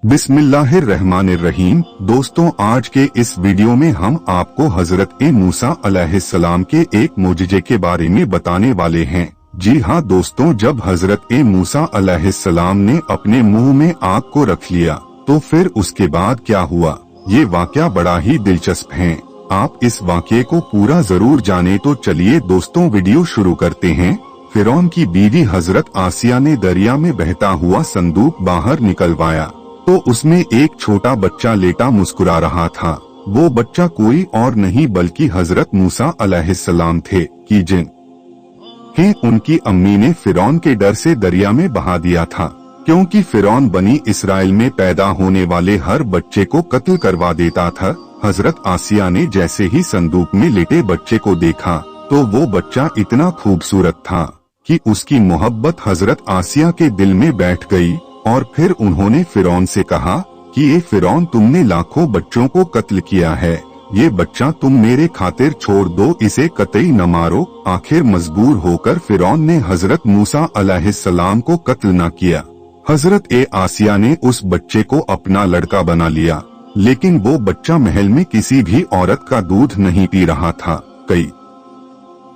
बिस्मिल्लाहिर्रहमानिर्रहीम। दोस्तों, आज के इस वीडियो में हम आपको हजरत मूसा अलैहिस्सलाम के एक मोजिजे के बारे में बताने वाले हैं। जी हाँ दोस्तों, जब हजरत मूसा अलैहिस्सलाम ने अपने मुंह में आग को रख लिया तो फिर उसके बाद क्या हुआ, ये वाकया बड़ा ही दिलचस्प है। आप इस वाकये को पूरा जरूर जाने, तो चलिए दोस्तों वीडियो शुरू करते हैं। फिरौन की बीवी हजरत आसिया ने दरिया में बहता हुआ संदूक बाहर निकलवाया तो उसमें एक छोटा बच्चा लेटा मुस्कुरा रहा था। वो बच्चा कोई और नहीं बल्कि हजरत मूसा अलैहिस्सलाम थे कि जिन्हें उनकी अम्मी ने फिरौन के डर से दरिया में बहा दिया था, क्योंकि फिरौन बनी इसराइल में पैदा होने वाले हर बच्चे को कत्ल करवा देता था। हजरत आसिया ने जैसे ही संदूक में लेटे बच्चे को देखा तो वो बच्चा इतना खूबसूरत था कि उसकी मोहब्बत हजरत आसिया के दिल में बैठ गई। और फिर उन्होंने फिरौन से कहा कि ये फिरौन, तुमने लाखों बच्चों को कत्ल किया है, ये बच्चा तुम मेरे खातिर छोड़ दो, इसे कतई न मारो। आखिर मजबूर होकर फिरौन ने हजरत मूसा अलैहिस्सलाम को कत्ल न किया। हजरत आसिया ने उस बच्चे को अपना लड़का बना लिया, लेकिन वो बच्चा महल में किसी भी औरत का दूध नहीं पी रहा था। कई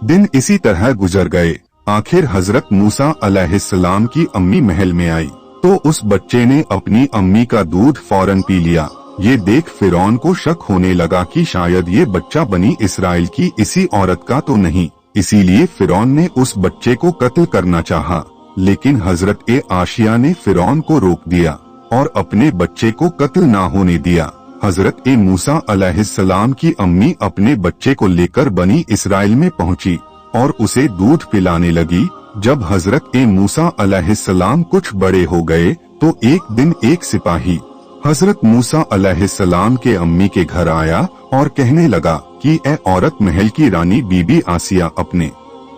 दिन इसी तरह गुजर गए। आखिर हजरत मूसा अलैहिस्सलाम की अम्मी महल में आई तो उस बच्चे ने अपनी अम्मी का दूध फौरन पी लिया। ये देख फिरौन को शक होने लगा कि शायद ये बच्चा बनी इसराइल की इसी औरत का तो नहीं। इसीलिए फिरौन ने उस बच्चे को कत्ल करना चाहा, लेकिन हजरत आसिया ने फिरौन को रोक दिया और अपने बच्चे को कत्ल ना होने दिया। हजरत मूसा अलैहिस्सलाम की अम्मी अपने बच्चे को लेकर बनी इसराइल में पहुंची और उसे दूध पिलाने लगी। जब हजरत मूसा अलैहिस्सलाम कुछ बड़े हो गए तो एक दिन एक सिपाही हजरत मूसा अलैहिस्सलाम के अम्मी के घर आया और कहने लगा कि ए औरत, महल की रानी बीबी आसिया अपने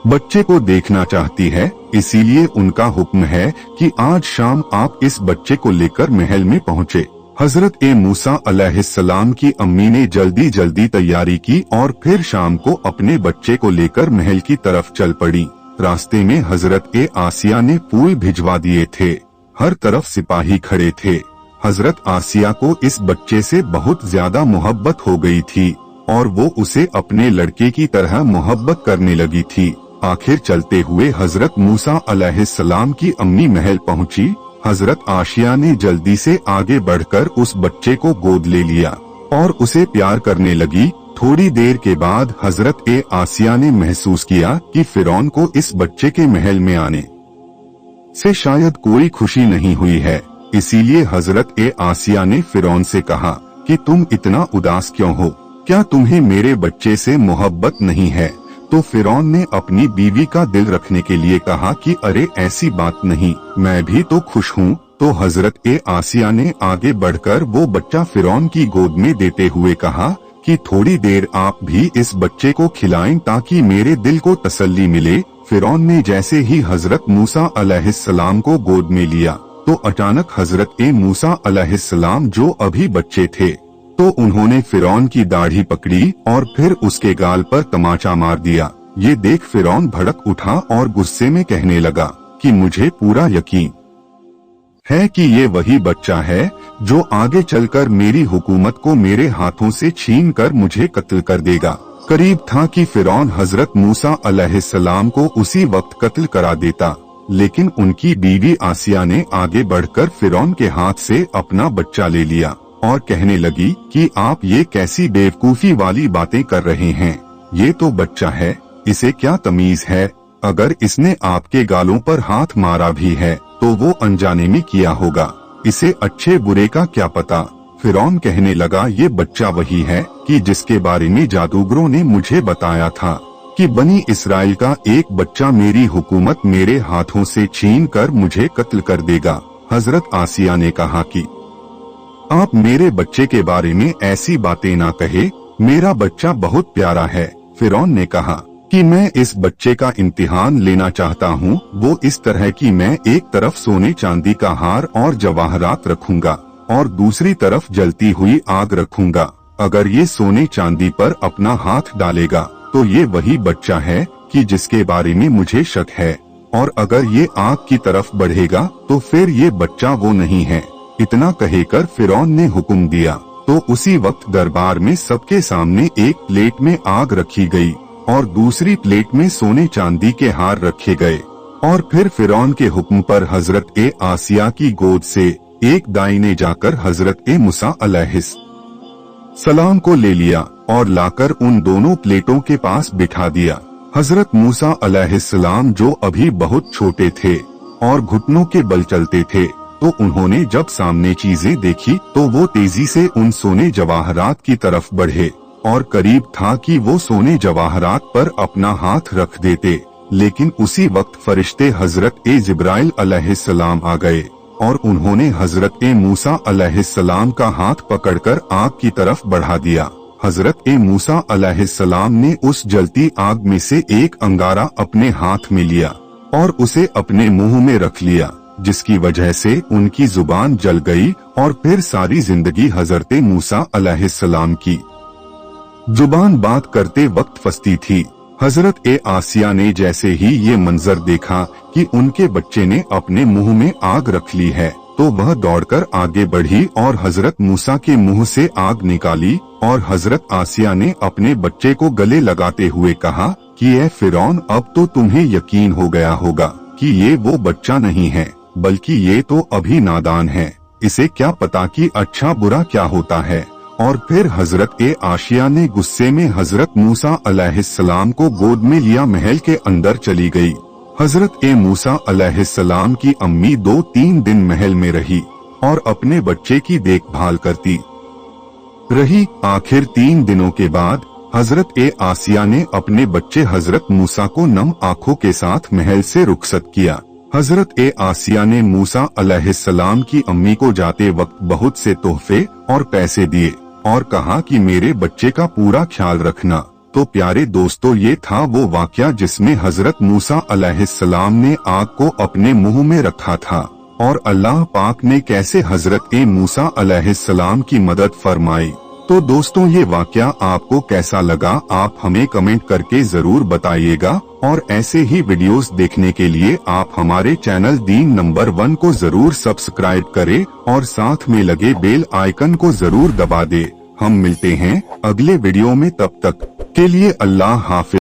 बच्चे को देखना चाहती है, इसीलिए उनका हुक्म है कि आज शाम आप इस बच्चे को लेकर महल में पहुँचे। हजरत मूसा अलैहिस्सलाम की अम्मी ने जल्दी जल्दी तैयारी की और फिर शाम को अपने बच्चे को लेकर महल की तरफ चल पड़ी। रास्ते में हजरत आसिया ने फूल भिजवा दिए थे। हर तरफ सिपाही खड़े थे। हजरत आसिया को इस बच्चे से बहुत ज्यादा मोहब्बत हो गई थी और वो उसे अपने लड़के की तरह मोहब्बत करने लगी थी। आखिर चलते हुए हजरत मूसा अलैहिस्सलाम की अम्मी महल पहुंची। हजरत आसिया ने जल्दी से आगे बढ़कर उस बच्चे को गोद ले लिया और उसे प्यार करने लगी। थोड़ी देर के बाद हजरत आसिया ने महसूस किया कि फिरौन को इस बच्चे के महल में आने से शायद कोई खुशी नहीं हुई है। इसीलिए हजरत आसिया ने फिरौन से कहा कि तुम इतना उदास क्यों हो, क्या तुम्हें मेरे बच्चे से मोहब्बत नहीं है? तो फिरौन ने अपनी बीवी का दिल रखने के लिए कहा कि अरे ऐसी बात नहीं, मैं भी तो खुश हूँ। तो हजरत आसिया ने आगे बढ़कर वो बच्चा फिरौन की गोद में देते हुए कहा कि थोड़ी देर आप भी इस बच्चे को खिलाएं ताकि मेरे दिल को तसल्ली मिले। फिरौन ने जैसे ही हजरत मूसा अलैहिस्सलाम को गोद में लिया तो अचानक हजरत मूसा अलैहिस्सलाम जो अभी बच्चे थे तो उन्होंने फिरौन की दाढ़ी पकड़ी और फिर उसके गाल पर तमाचा मार दिया। ये देख फिरौन भड़क उठा और गुस्से में कहने लगा कि मुझे पूरा यकीन है कि ये वही बच्चा है जो आगे चलकर मेरी हुकूमत को मेरे हाथों से छीन कर मुझे कत्ल कर देगा। करीब था कि फिरौन हजरत मूसा अलैहिस्सलाम को उसी वक्त कत्ल करा देता, लेकिन उनकी बीवी आसिया ने आगे बढ़कर फिरौन के हाथ से अपना बच्चा ले लिया और कहने लगी कि आप ये कैसी बेवकूफी वाली बातें कर रहे हैं, ये तो बच्चा है, इसे क्या तमीज है? अगर इसने आपके गालों पर हाथ मारा भी है तो वो अनजाने में किया होगा, इसे अच्छे बुरे का क्या पता। फिरौन कहने लगा ये बच्चा वही है कि जिसके बारे में जादूगरों ने मुझे बताया था कि बनी इसराइल का एक बच्चा मेरी हुकूमत मेरे हाथों से छीन कर मुझे कत्ल कर देगा। हजरत आसिया ने कहा कि आप मेरे बच्चे के बारे में ऐसी बातें ना कहे, मेरा बच्चा बहुत प्यारा है। फिरौन ने कहा कि मैं इस बच्चे का इम्तिहान लेना चाहता हूँ। वो इस तरह कि मैं एक तरफ सोने चांदी का हार और जवाहरात रखूंगा और दूसरी तरफ जलती हुई आग रखूंगा। अगर ये सोने चांदी पर अपना हाथ डालेगा तो ये वही बच्चा है कि जिसके बारे में मुझे शक है, और अगर ये आग की तरफ बढ़ेगा तो फिर ये बच्चा वो नहीं है। इतना कहकर फिरौन ने हुक्म दिया तो उसी वक्त दरबार में सबके सामने एक प्लेट में आग रखी गई और दूसरी प्लेट में सोने चांदी के हार रखे गए। और फिर फिरौन के हुक्म पर हजरत ए आसिया की गोद से एक दाई ने जाकर हजरत ए मूसा अलैहिस्सलाम को ले लिया और लाकर उन दोनों प्लेटों के पास बिठा दिया। हजरत मूसा अलैहिस्सलाम जो अभी बहुत छोटे थे और घुटनों के बल चलते थे, तो उन्होंने जब सामने चीजें देखी तो वो तेजी से उन सोने जवाहरात की तरफ बढ़े और करीब था कि वो सोने जवाहरात पर अपना हाथ रख देते, लेकिन उसी वक्त फरिश्ते हजरत ए जिब्राइल अलैहिस्सलाम आ गए और उन्होंने हजरत ए मूसा अलैहिस्सलाम का हाथ पकड़कर आग की तरफ बढ़ा दिया। हजरत ए मूसा अलैहिस्सलाम ने उस जलती आग में से एक अंगारा अपने हाथ में लिया और उसे अपने मुंह में रख लिया, जिसकी वजह से उनकी जुबान जल गई और फिर सारी जिंदगी हजरत ए मूसा अलैहिस्सलाम की जुबान बात करते वक्त फंसती थी। हजरत ए आसिया ने जैसे ही ये मंजर देखा कि उनके बच्चे ने अपने मुंह में आग रख ली है, तो वह दौड़कर आगे बढ़ी और हजरत मूसा के मुंह से आग निकाली और हजरत आसिया ने अपने बच्चे को गले लगाते हुए कहा कि ए फिरौन, अब तो तुम्हें यकीन हो गया होगा कि ये वो बच्चा नहीं है, बल्कि ये तो अभी नादान है, इसे क्या पता कि अच्छा बुरा क्या होता है। और फिर हजरत ए आशिया ने गुस्से में हजरत मूसा अलैहिस्सलाम को गोद में लिया महल के अंदर चली गई। हजरत ए मूसा अलैहिस्सलाम की अम्मी 2-3 दिन महल में रही और अपने बच्चे की देखभाल करती रही। आखिर 3 दिनों के बाद हजरत ए आसिया ने अपने बच्चे हजरत मूसा को नम आंखों के साथ महल से रुखसत किया। हजरत ए आसिया ने मूसा अलैहिस्सलाम की अम्मी को जाते वक्त बहुत से तोहफे और पैसे दिए और कहा कि मेरे बच्चे का पूरा ख्याल रखना। तो प्यारे दोस्तों, ये था वो वाकया जिसमें हजरत मूसा अलैहिस्सलाम ने आग को अपने मुंह में रखा था और अल्लाह पाक ने कैसे हजरत ए मूसा अलैहिस्सलाम की मदद फरमाई। तो दोस्तों, ये वाकया आपको कैसा लगा आप हमें कमेंट करके जरूर बताइएगा और ऐसे ही वीडियोस देखने के लिए आप हमारे चैनल दीन नंबर 1 को जरूर सब्सक्राइब करें और साथ में लगे बेल आइकन को जरूर दबा दे। हम मिलते हैं अगले वीडियो में, तब तक के लिए अल्लाह हाफिज।